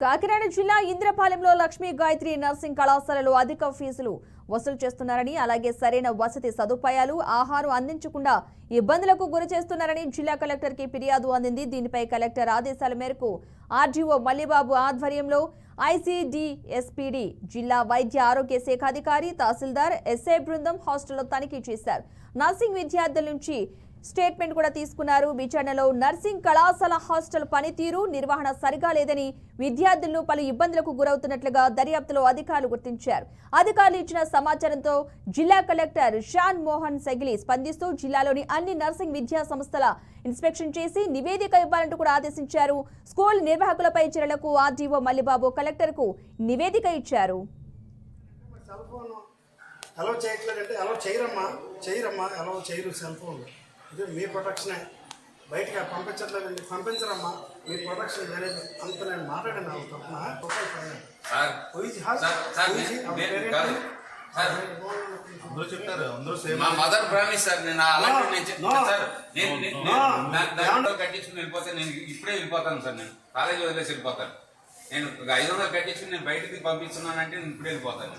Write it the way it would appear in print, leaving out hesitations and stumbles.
కాకినాడ జిల్లా ఇంద్రపాలెంలో లక్ష్మీ గాయత్రి నర్సింగ్ కళాశాలలో అధిక ఫీజులు వసూలు చేస్తున్నారని, అలాగే సరైన వసతి సదుపాయాలు, ఆహారం అందించకుండా ఇబ్బందులకు గురి చేస్తున్నారని జిల్లా కలెక్టర్కి ఫిర్యాదు అందింది. దీనిపై కలెక్టర్ ఆదేశాల మేరకు ఆర్డీఓ మల్లిబాబు ఆధ్వర్యంలో ఐసీడీఎస్పీడీ, జిల్లా వైద్య ఆరోగ్య శాఖ అధికారి, తహసీల్దార్, ఎస్ఐ బృందం హాస్టల్లో తనిఖీ చేశారు. నర్సింగ్ విద్యార్థుల నుంచి స్టేట్మెంట్ కూడా తీసుకున్నారు. విచారణలో నర్సింగ్ కళాశాల హాస్టల్ పనితీరు, నిర్వహణ సరిగా లేదని, విద్యార్థులను పలు ఇబ్బందులకు గురవుతున్నట్లుగా దర్యాప్తులో అధికారులు గుర్తించారు. అధికారులు ఇచ్చిన సమాచారంతో జిల్లా కలెక్టర్ షాన్ మోహన్ సెగిలి స్పందిస్తూ జిల్లాలోని అన్ని నర్సింగ్ విద్యా సంస్థల ఇన్స్పెక్షన్ చేసి నివేదిక ఇవ్వాలంటూ కూడా ఆదేశించారు. స్కూల్ నిర్వాహకులపై చర్యలకు ఆర్డీఓ మల్లిబాబు కలెక్టర్కు నివేదిక ఇచ్చారు. ఇది మీ ప్రొటెక్షనే, బయటగా పంపించట్లేదండి, పంపించరమ్మా. మీ ప్రొటెక్షన్ వేరే అంత నేను మాట్లాడినా మా మదర్ ప్రామిస్ సార్, నేను కట్టించుకుని వెళ్ళిపోతే నేను ఇప్పుడే వెళ్ళిపోతాను సార్. నేను కాలేజీ వదిలేసి వెళ్ళిపోతాను. నేను 500 కట్టించుకుని నేను బయటకి పంపిస్తున్నానంటే నేను ఇప్పుడే వెళ్ళిపోతాను.